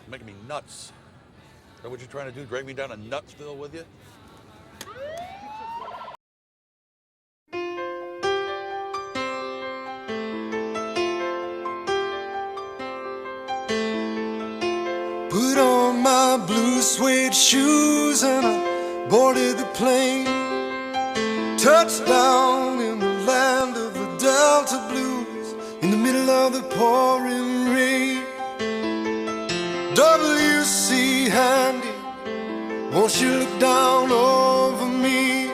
Making me nuts. Is that what you're trying to do? Drag me down to Nutsville with you? Put on my blue suede shoes and I boarded the plane. Touchdown in the land of the Delta Blues, in the middle of the pouring rain. W.C. Handy, won't you look down over me?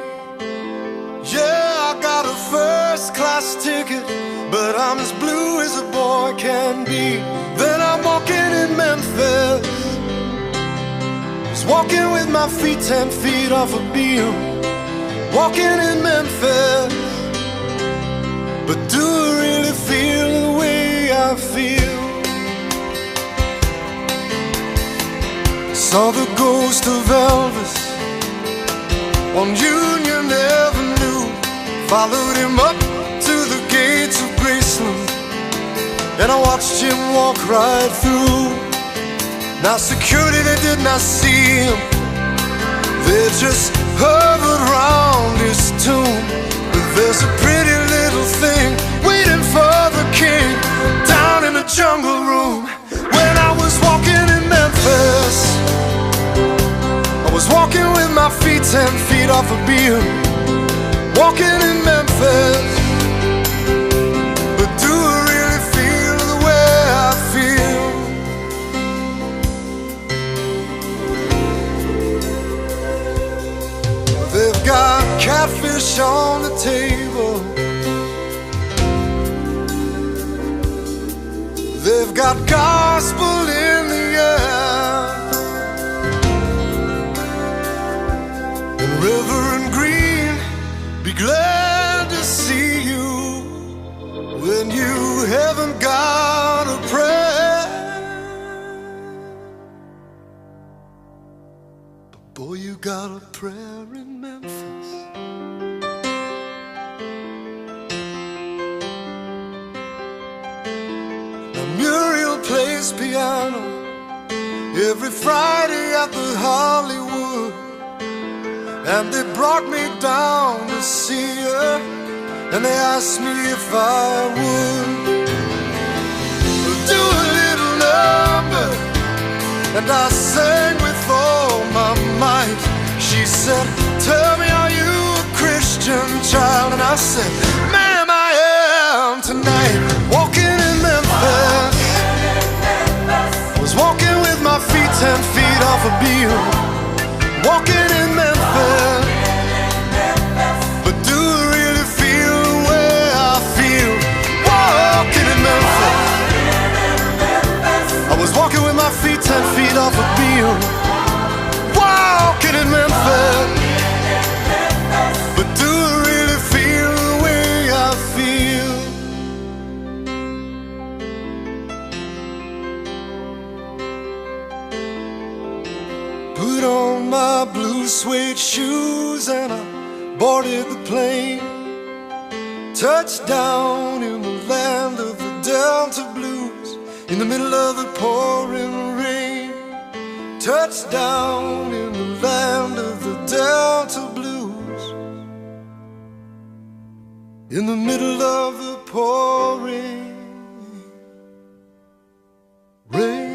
Yeah, I got a first class ticket, but I'm as blue as a boy can be. Then I'm walking in Memphis, was walking with my feet 10 feet off a beam. Walking in Memphis, but do I really feel the way I feel? Saw the ghost of Elvis on Union Avenue, followed him up to the gates of Graceland, and I watched him walk right through. Now security, they did not see him, they just hovered round his tomb. But there's a pretty little thing waiting for the king down in the jungle room. When I was walking in Memphis, I was walking with my feet 10 feet off a beam. Walking in Memphis, but do I really feel the way I feel? They've got catfish on the table, they've got gospel in the air, and Reverend Green, be glad to see you when you haven't got a prayer. But boy, you got a prayer in Memphis. Now Muriel plays piano every Friday at the Hollywood, and they brought me down to see her, and they asked me if I would do a little number, and I sang with all my might. She said, tell me, are you a Christian child? And I said, ma'am, I am tonight. Walking in Memphis, was walking with my feet 10 feet off a beam. Walking in Memphis, but do I really feel the way I feel? Walking in Memphis, I was walking with my feet 10 feet off a beam. Walking in Memphis, but do I really feel the way I feel? Put on my blue suede shoes and I boarded the plane. Touchdown in the land of the Delta Blues, in the middle of the pouring rain. Touchdown in the land of the Delta Blues, in the middle of the pouring rain.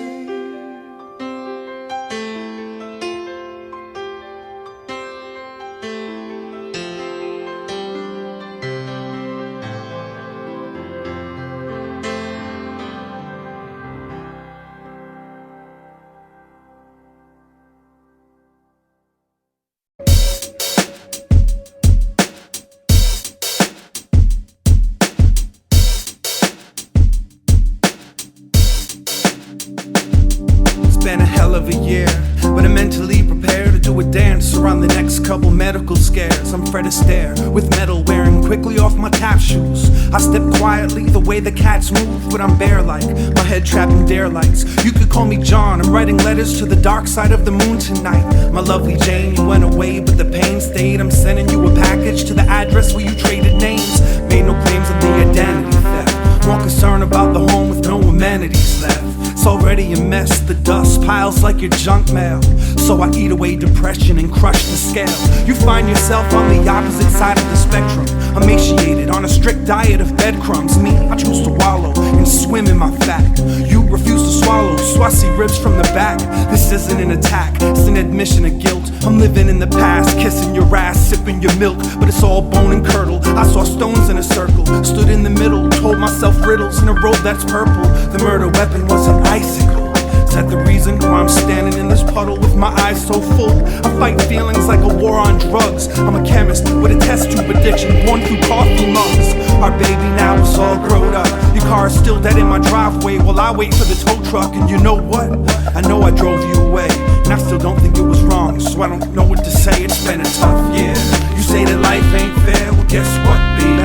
Been a hell of a year, but I'm mentally prepared to do a dance around the next couple medical scares. I'm Fred Astaire with metal wearing quickly off my tap shoes. I step quietly the way the cats move, but I'm bear-like, my head trapped in dare lights. You could call me John, I'm writing letters to the dark side of the moon tonight. My lovely Jane, you went away but the pain stayed. I'm sending you a package to the address where you traded names. Made no claims of the identity theft, more concerned about the home with no amenities left. It's already a mess, the dust piles like your junk mail. So I eat away depression and crush the scale. You find yourself on the opposite side of the spectrum, emaciated on a strict diet of breadcrumbs. Me, I choose to wallow and swim in my fat. You refuse to swallow, so I see ribs from the back. This isn't an attack, it's an admission of guilt. I'm living in the past, kissing your ass, sipping your milk, but it's all bone and curdle. I saw stones in a circle, stood in the middle, told myself riddles in a robe that's purple. The murder weapon was an icicle. Is that the reason why I'm standing in this puddle with my eyes so full? I fight feelings like a war on drugs. I'm a chemist with a test tube addiction, born through coffee mugs. Our baby now is all grown up. Your car is still dead in my driveway while I wait for the tow truck. And you know what? I know I drove you away, and I still don't think it was wrong, so I don't know what to say. It's been a tough year. You say that life ain't fair, well guess what, baby?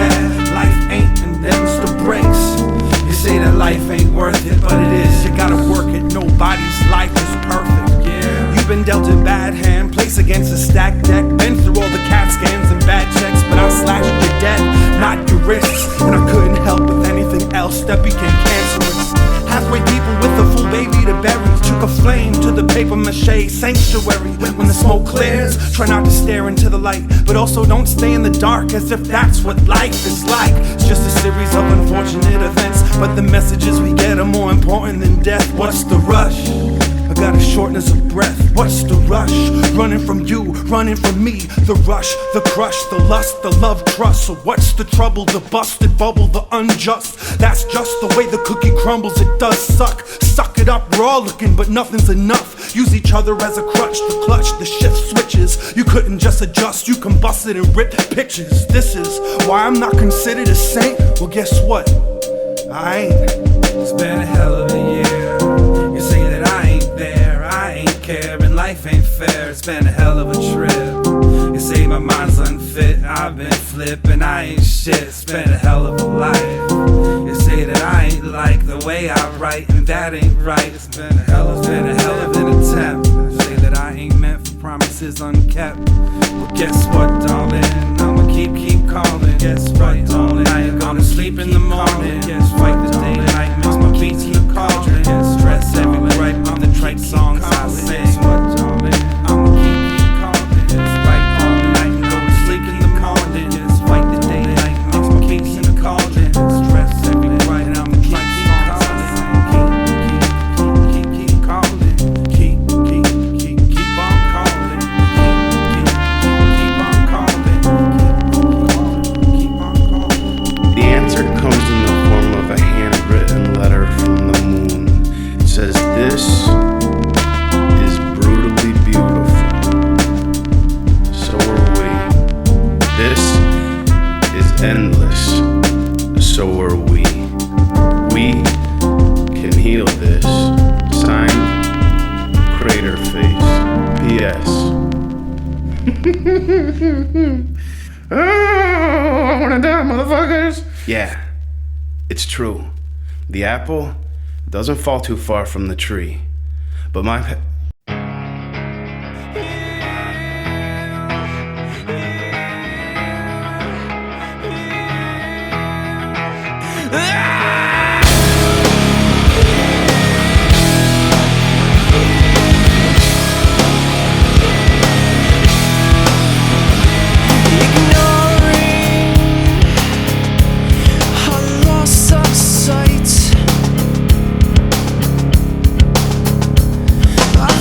Life ain't, and them's the breaks. You say that life ain't worth it, but it is. You gotta work it, nobody's life is perfect. Yeah. You've been dealt a bad hand, placed against a stacked deck. Been through all the CAT scans and bad checks, but I slashed your debt, not your wrists. And I couldn't help with anything else that became cancerous. Halfway people with a full baby to bury. Took a flame to the paper mache sanctuary. When the smoke clears, try not to stare into the light, but also don't stay in the dark as if that's what life is like. It's just a series of unfortunate events, but the messages we get are more important than death. What's the rush? I got a shortness of breath. What's the rush? Running from you, running from me. The rush, the crush, the lust, the love, trust. So what's the trouble? The busted bubble, the unjust. That's just the way the cookie crumbles. It does suck. Suck it up, we're all looking, but nothing's enough. Use each other as a crutch, the clutch, the shift switches. You couldn't just adjust, you combusted and ripped pictures. This is why I'm not considered a saint. Well, guess what? I ain't. It's been a hell of a year. You say that I ain't there, I ain't care, and life ain't fair. It's been a hell of a trip. You say my mind's unfit, I've been flipping, I ain't shit. It's been a hell of a life. You say that I ain't like the way I write, and that ain't right. It's been a hell of an attempt. You say that I ain't meant for promises unkept. Well, guess what, darling? I'ma keep calling. Guess right, darling? I ain't gonna sleep in the morning. Guess right, the day night makes my beats in the cauldron. Stress every right on the trite songs I sing. Guess what, darling? I'ma keep calling. Guess right, all night and go to sleep in the morning. Guess right, the day night makes my beats in the cauldron. Stress every right, and I'ma keep calling. Keep calling. Keep on calling. Keep on calling. Keep on calling. The answer comes in the form of a handwritten letter from the moon. It says, "This is brutally beautiful. So are we. This is endless. So are we. We can heal this." Signed, Crater Face. P.S. I wanna die, motherfuckers. Yeah, it's true. The apple doesn't fall too far from the tree. But my I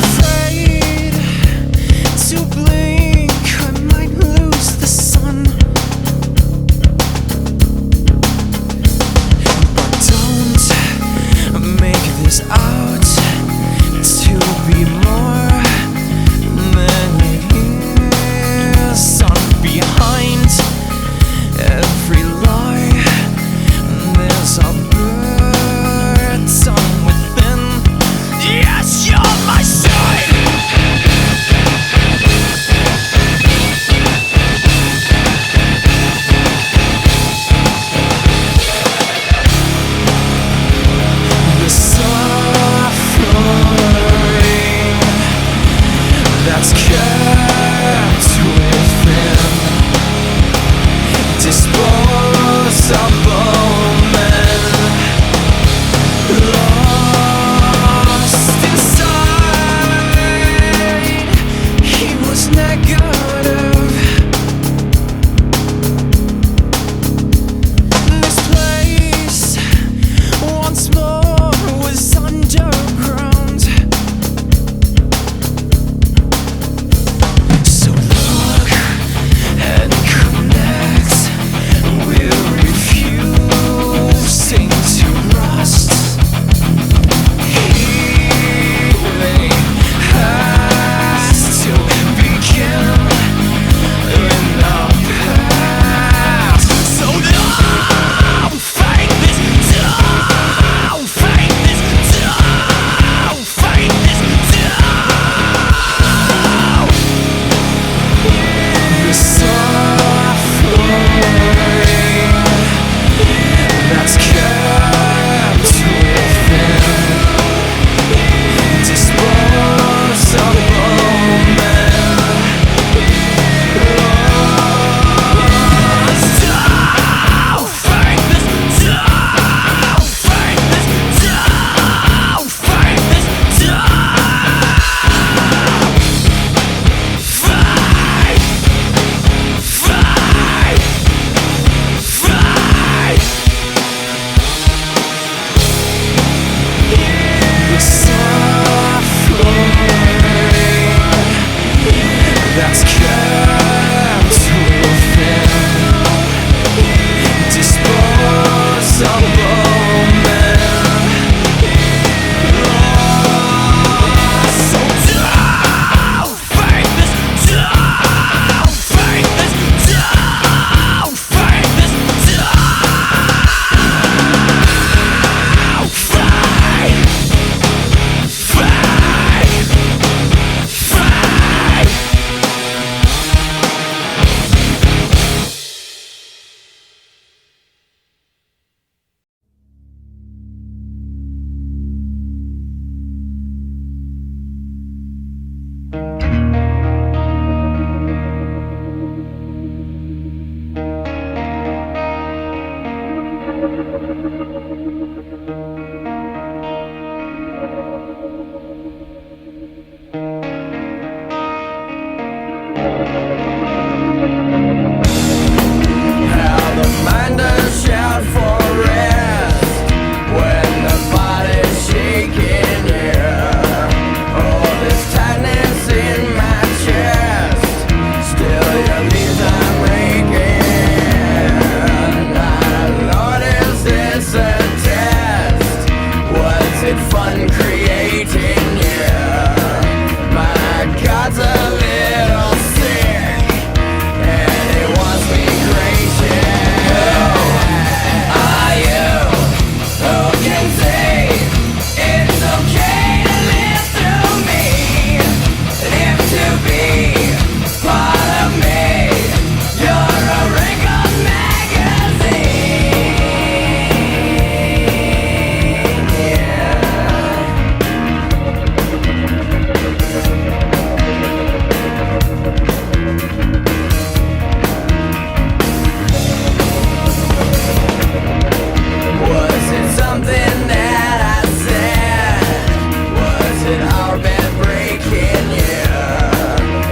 it all been breaking you?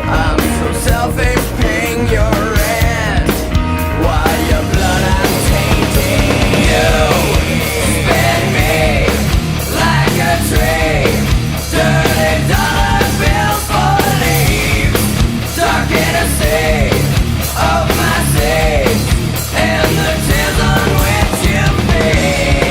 I'm so selfish, paying your rent while your blood I'm tainting you. Spin me like a tree, dirty dollar bills for leaves, stuck in a sea of my seas, and the tears on which you feed.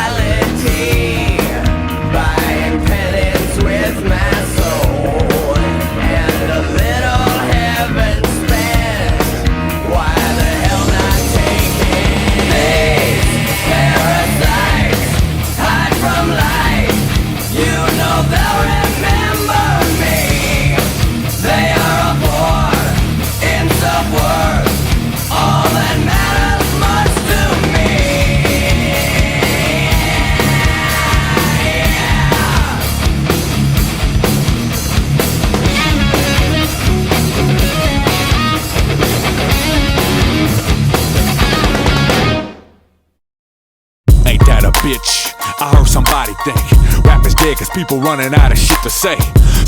Individuality, buying penance with my soul, and a little heaven spent. Why the hell not taking these parasites? Hide from light, you know they'll remember me. They are a poor, insub-worth, all that matters much to me. Ain't that a bitch? I heard somebody think rap is dead cause people running out of shit to say.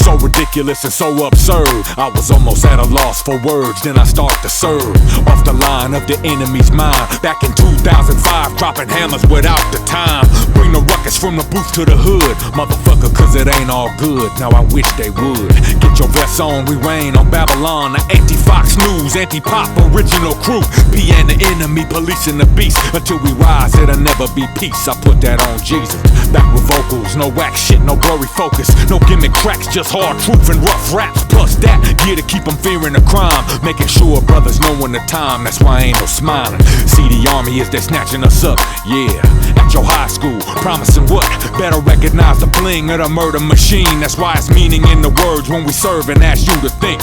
So ridiculous and so absurd, I was almost at a loss for words. Then I start to serve off the line of the enemy's mind. Back in 2005, dropping hammers without the time. Bring the ruckus from the booth to the hood, motherfucker, cause it ain't all good. Now I wish they would. Get your vests on, we reign on Babylon. The anti-Fox News, anti-pop original crew. P and the enemy, policing the beast. Until we rise, it'll never be peace. I put that on Jesus. Back with vocals, no whack shit, no blurry focus, no gimmick tracks, just hard truth and rough raps. Plus that gear to keep them fearing the crime, making sure brothers knowing the time. That's why ain't no smiling. See the army as they snatching us up, yeah. At your high school, promising what? Better recognize the bling of the murder machine. That's why it's meaning in the words when we serve and ask you to think.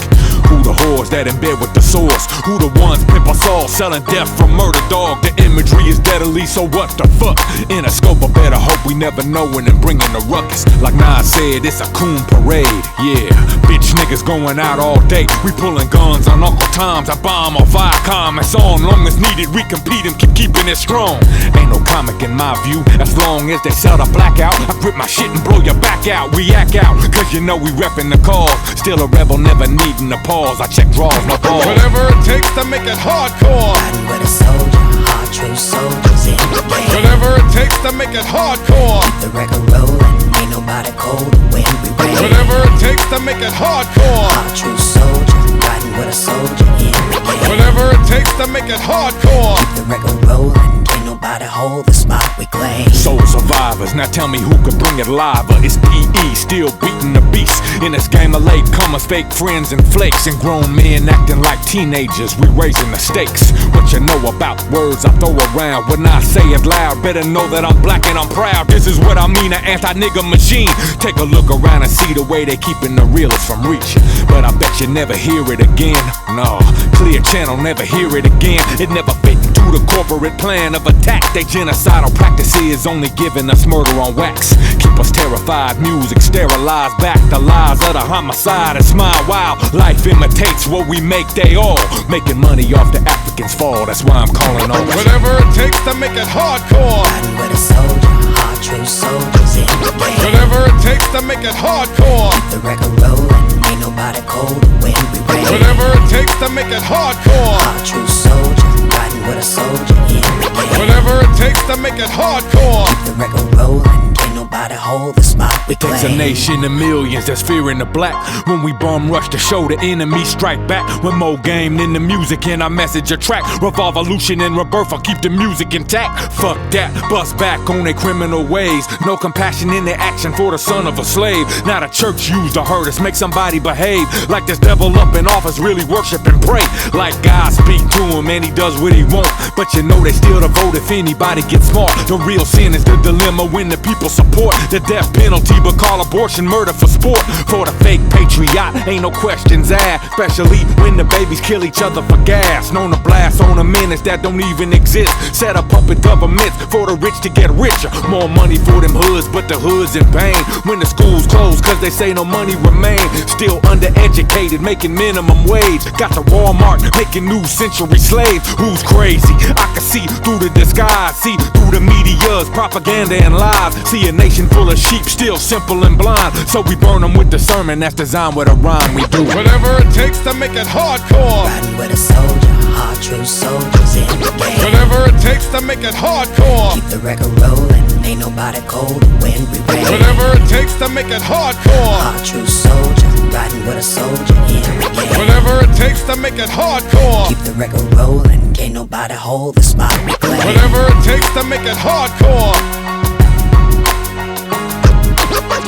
Who the whores that in bed with the source? Who the ones pimp us all, selling death from murder dog? The imagery is deadly, so what the fuck? In a scope, I better hope we never knowin' and bringing the ruckus. Like Nas said, it's a coon parade, yeah. Bitch niggas going out all day. We pulling guns on Uncle Tom's. I bomb off Viacom. It's on long as needed. We compete and keep keeping it strong. Ain't no comic in my view, as long as they sell the blackout. I grip my shit and blow your back out. We act out, cause you know we reppin' the cause. Still a rebel, never needing to pause. I check draws, no balls. Whatever it takes to make it hardcore. Riding with a soldier, hard true soldiers in the game. Whatever it takes to make it hardcore. Keep the record rolling, ain't nobody cold when we rain. Whatever it takes to make it hardcore. Hard true soldier, riding with a soldier in the game. Whatever it takes to make it hardcore. Keep the record rolling, ain't nobody hold the spot we claim. Soul survivors, now tell me who could bring it live. It's PE, still beating the beast. In this game of latecomers, fake friends and flakes, and grown men acting like teenagers. We raising the stakes. What you know about words I throw around? When I say it loud, better know that I'm black and I'm proud. This is what I mean, an anti-nigga machine. Take a look around and see the way they keeping the realest from reaching. But I bet you never hear it again. No, clear channel, never hear it again. It never fit into the corporate plan of attack. They genocidal practices only giving us murder on wax. Keep us terrified, music sterilized back the lies of the homicide and smile while life imitates what we make. They all making money off the Africans' fall. That's why I'm calling on whatever it takes to make it hardcore. Riding with a soldier, hard true soldiers in the game. Whatever it takes to make it hardcore. Keep the record rolling, ain't nobody cold when we rain. Whatever it takes to make it hardcore. Hard true soldier, riding with a soldier in the game. claim. Whatever it takes to make it hardcore. Keep the record rolling, can't nobody hold the spot we claim. There's a nation of millions that's fearing the black. When we bum rush to show the enemy strike back. When more game than the music and our message a track. Revolution and rebirth, I'll keep the music intact. Fuck that, bust back on their criminal ways. No compassion in their action for the son of a slave. Now the church used to hurt us, make somebody behave. Like this devil up in office really worship and pray. Like God speak to him and he does what he wants. But you know they still the vote if anybody gets smart. The real sin is the dilemma when the people support the death penalty but call abortion murder for sport. For the fake patriot, ain't no questions asked. Especially when the babies kill each other for gas. Known to blast on a menace that don't even exist. Set up puppet governments for the rich to get richer. More money for them hoods, but the hoods in pain. When the schools close cause they say no money remain. Still undereducated, making minimum wage. Got the Walmart making new century slaves. Who's crazy? I can see through the disguise. See through the media's propaganda and lies. See a nation full of sheep, still simple and blind. So we burn them with the sermon that's designed with a rhyme. We do Whatever it takes to make it hardcore. Riding with a soldier, hard true soldiers in the game. Whatever it takes to make it hardcore. Keep the record rolling, ain't nobody cold when we rain. Whatever it takes to make it hardcore. Hard true soldier, riding with a soldier in the game. Whatever it takes to make it hardcore. Keep the record rolling, can't nobody hold the spot we claim. Whatever it takes to make it hardcore.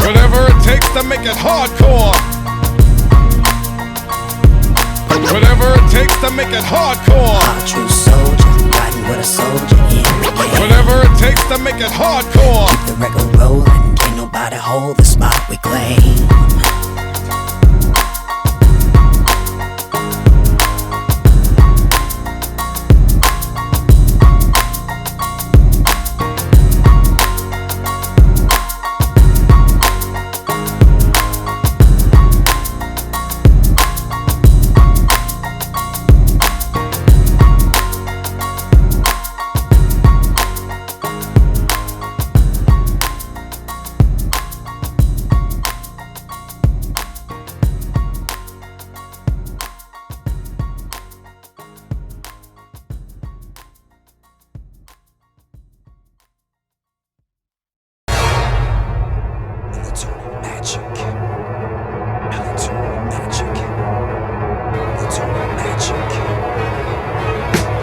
Whatever it takes to make it hardcore. Whatever it takes to make it hardcore. Hard true soldier, riding with a soldier in the game. Whatever it takes to make it hardcore. Keep the record rolling, can't nobody hold the spot we claim.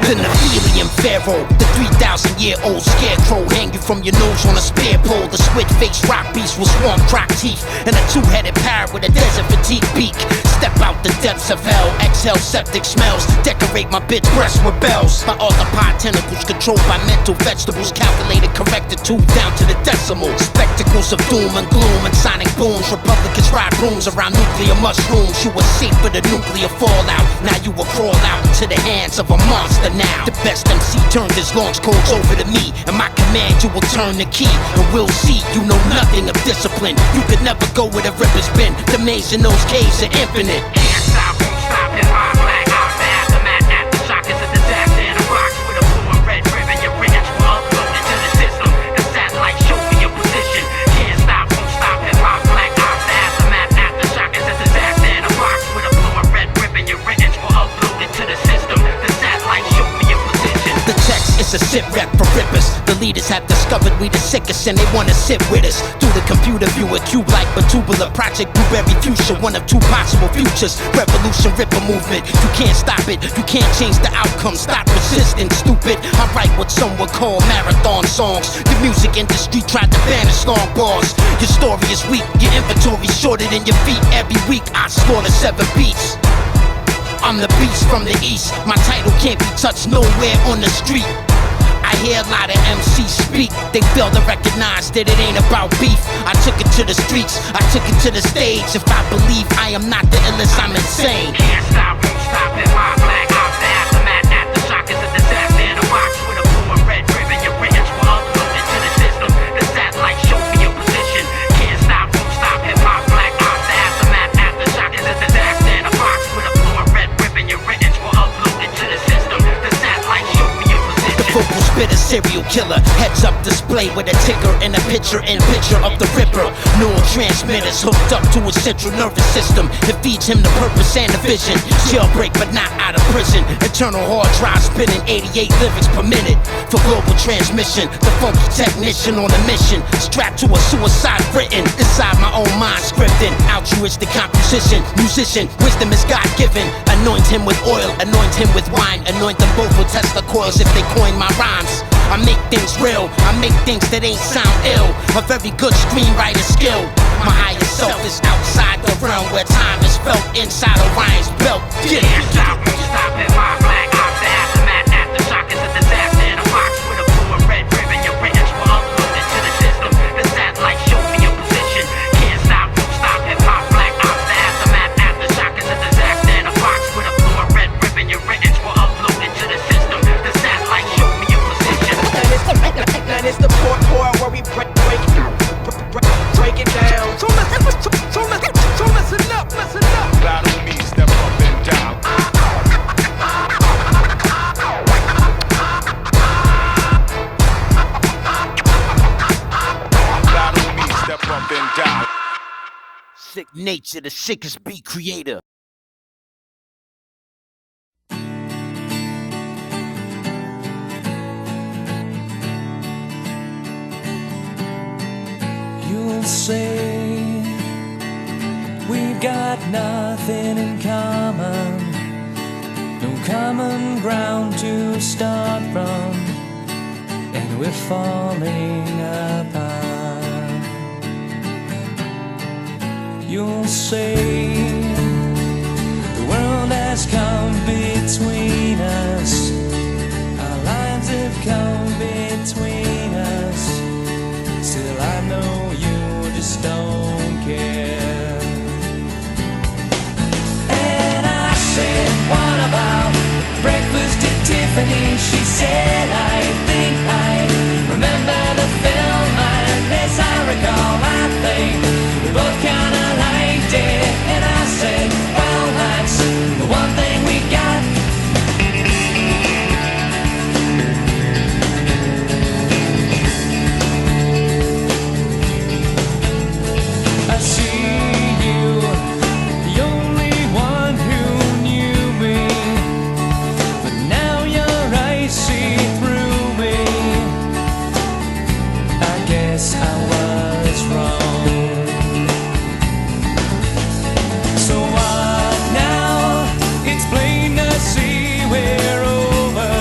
The Nephilium Pharaoh, the 3,000-year-old scarecrow, hang you from your nose on a spear pole. The split-faced rock beast with swamp croc teeth and a two-headed parrot with a desert fatigue beak. Step out the depths of hell, exhale septic smells. Decorate my bitch breast with bells. My arthropod tentacles controlled by mental vegetables, calculated, corrected to down to the decimal. Spectacles of doom and gloom and sonic booms. Republicans ride rooms around nuclear mushrooms. You were safe for the nuclear fallout. Now you will crawl out into the hands of a monster now. The best MC turned his launch codes over to me. And my command, you will turn the key. And we'll see, you know nothing of discipline. You could never go where the rivers been. The maze in those caves are infinite. Can't stop, won't stop, hip-hop, flag, aftermath. The mad aftershock is a disaster in a box with a blue and red ribbon. Your branch will upload into the system. The satellite show me your position. Can't stop, won't stop, hip-hop, flag, aftermath. The mad aftershock is a disaster in a box with a blue and red ribbon. Your branch will upload into the system. The satellite show me your position. The text is a sit rep for rippers. The leaders have discovered we the sickest and they wanna sit with us. Through the computer view a cube like but tubular project blueberry future. One of two possible futures. Revolution ripper movement. You can't stop it. You can't change the outcome. Stop resisting, stupid. I write what some would call marathon songs. The music industry tried to banish long bars. Your story is weak. Your inventory shorter than your feet. Every week I slaughter 7 beats. I'm the beast from the east. My title can't be touched nowhere on the street. I hear a lot of MCs speak. They fail to recognize that it ain't about beef. I took it to the streets, I took it to the stage. If I believe I am not the illest, I'm insane. Can't stop, won't stop, hip-hop, flag, off the aftermath. Aftershock is a disaster in a box with a blue and red ribbon. Your branch will upload into the system. The satellite show me your position. Can't stop, won't stop, hip-hop, flag, off the aftermath. Aftershock is a disaster in a box with a blue and red ribbon. Your branch will upload into the system. The satellite show me your position. The vocal spitter, serial killer. Heads up display with a ticker and a picture of the Ripper. Neurotransmitters hooked up to his central nervous system. It feeds him the purpose and the vision. Jailbreak but not out of prison. Eternal hard drive spinning 88 lyrics per minute. For global transmission, the funky technician on a mission. Strapped to a suicide written inside my own mind scripting. Altruistic composition, musician, wisdom is God-given. Anoint him with oil, anoint him with wine. Anoint them both with Tesla coils if they coin my rhymes. I make things real, I make things that ain't sound ill. A very good screenwriter skill. My higher self is outside the realm where time is felt inside Orion's belt. Yeah. Can't stop, won't stop at my black ops. The aftermath, aftershock is a disaster in a box with a blue and red ribbon. Your written were uploaded to the system. The satellite showed me your position. Can't stop, won't stop at my black ops. The aftermath, aftershock is a disaster in a box with a blue and red ribbon. Your written were uploaded to the system. The satellite showed me your position. And it's the part where we break it down. So listen up. Battle me, step up and down. Battle me, step up and down. Sick nature, the sickest beat creator. You'll say we've got nothing in common, no common ground to start from, and we're falling apart. You'll say the world has come between us, our lines have come between us. Still I know you just don't care. And I said, what about breakfast at Tiffany? She said, I think I remember the film. And as I recall, I think we both kinda liked it. And I said, well, that's the one thing we got. I see you, the only one who knew me, but now your eyes see through me. I guess I was wrong. So what now? It's plain to see we're over,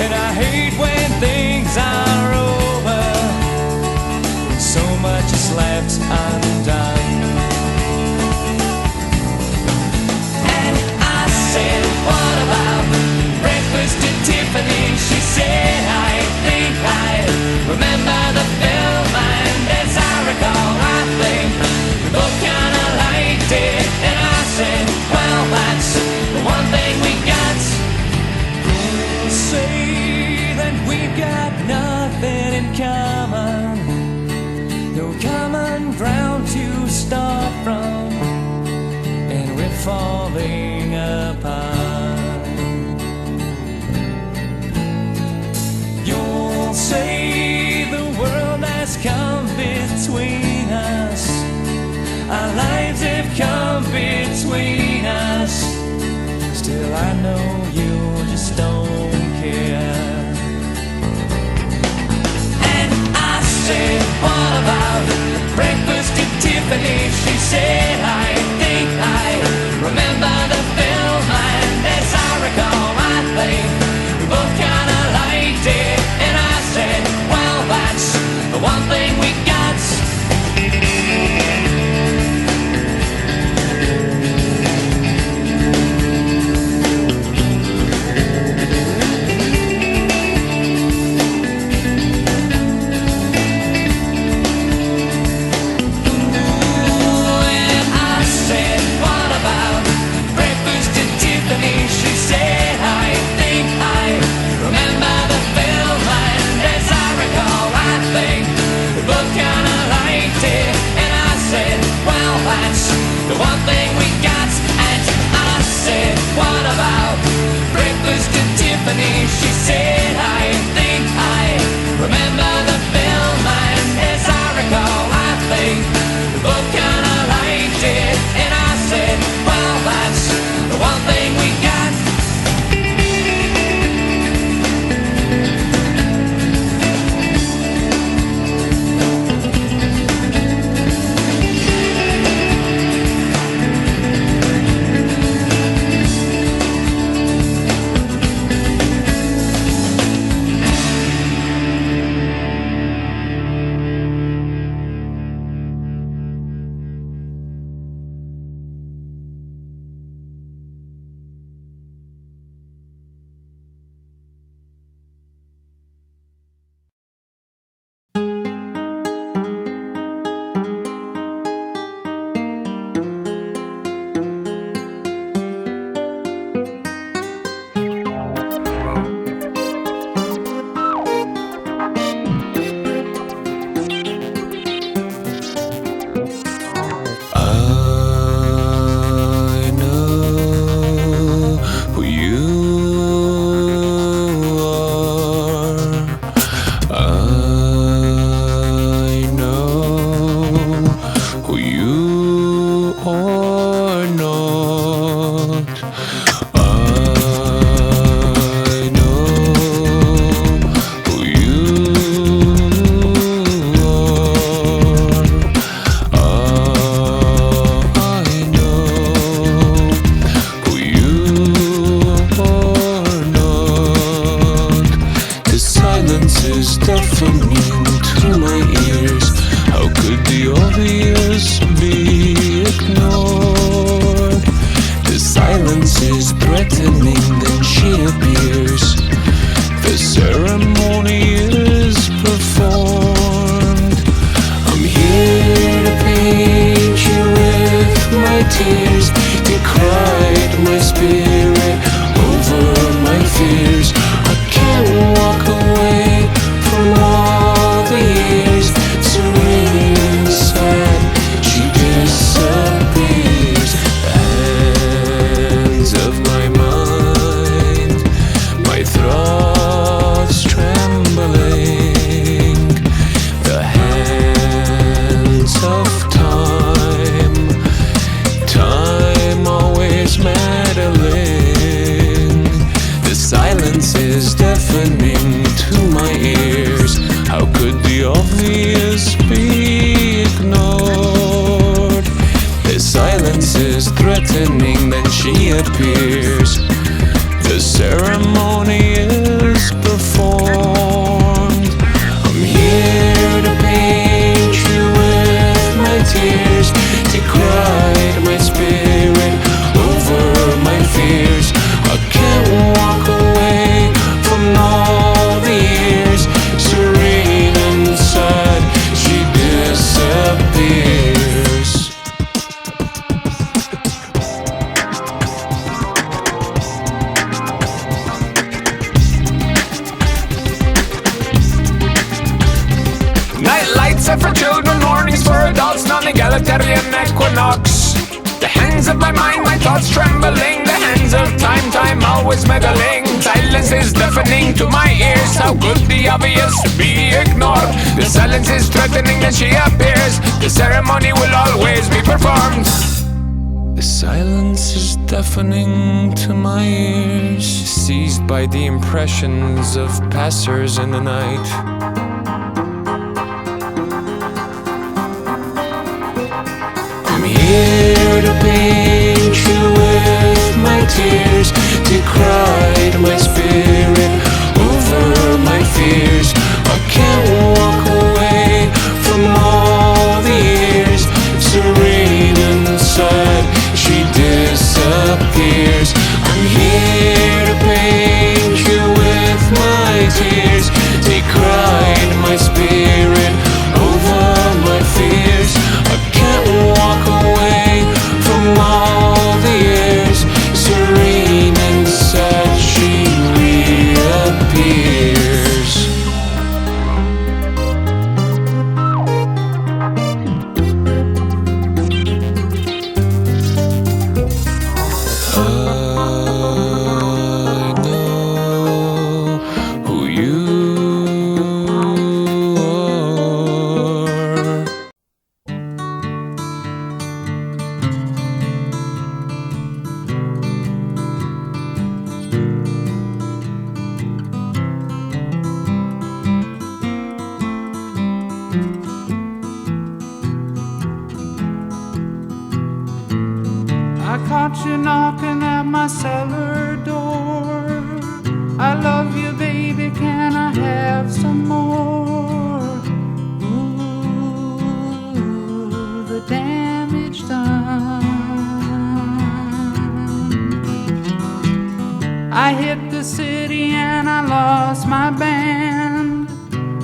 and I hate when things are over, when so much is left undone. And I said, what about breakfast at Tiffany? She said, I think I remember the film. deafening to my ears. How could the obvious be ignored? The silence is threatening, then she appears. The ceremony is performed. I'm here to paint you with my tears, to cried my spirit over my fears. I can't walk away from all the years. Serene inside, she disappears. The hands of my mind, my throat's trembling. The hands of time, time always meddling. The silence is deafening to my ears. How could the obvious be ignored? The silence is threatening, then she appears. The ceremony is performed. I'm here to paint you with my tears, to cry my spirit over my fears. I can't walk away from all the years. Serene inside, she disappears. Night lights are for children, mornings for adults, non-egalitarian equinox. The hands of my mind, my thoughts trembling. The hands of time, time always meddling. Silence is deafening to my ears. How could the obvious be ignored? The silence is threatening, then she appears. The ceremony will always be performed. The silence is deafening to my ears, seized by the impressions of passers in the night. I'm here to paint you with my tears, to cry my spirit over my fears. I can't walk away from all the years. Serene inside, she disappears. I'm here to paint you with my tears, to cry my spirit over my fears. I can't walk away from all the years. Serene inside, she reappears. I know who you are. I caught you knocking at my cellar door. I love you, baby, can I have some more? Ooh, the damage done. I hit the city and I lost my band.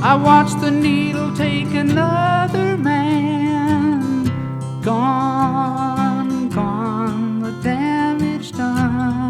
I watched the needle take another man. Gone, gone, the damage done.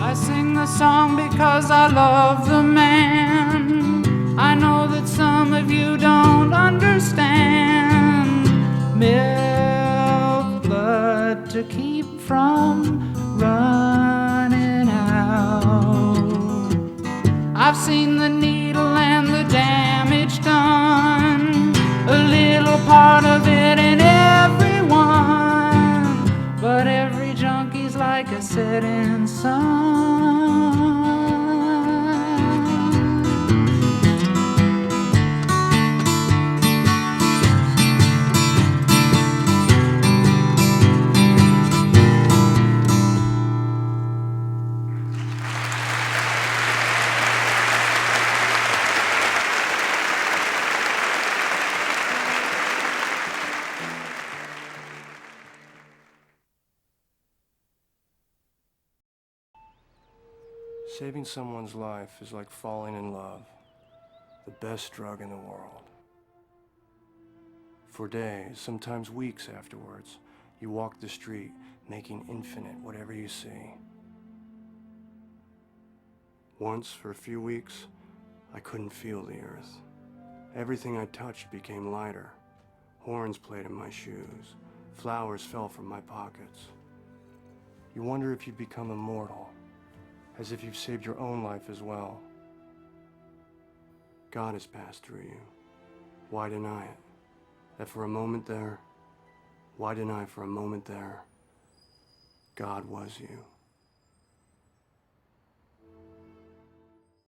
I sing the song because I love the man. I know that some of you don't understand. Milk blood to keep from running out. I've seen the needle and the damage done, a little part of it in everyone. But every junkie's like a setting sun. Saving someone's life is like falling in love, the best drug in the world. For days, sometimes weeks afterwards, you walk the street, making infinite whatever you see. Once, for a few weeks, I couldn't feel the earth. Everything I touched became lighter. Horns played in my shoes. Flowers fell from my pockets. You wonder if you've become immortal, as if you've saved your own life as well. God has passed through you. Why deny it? That for a moment there, why deny for a moment there, God was you.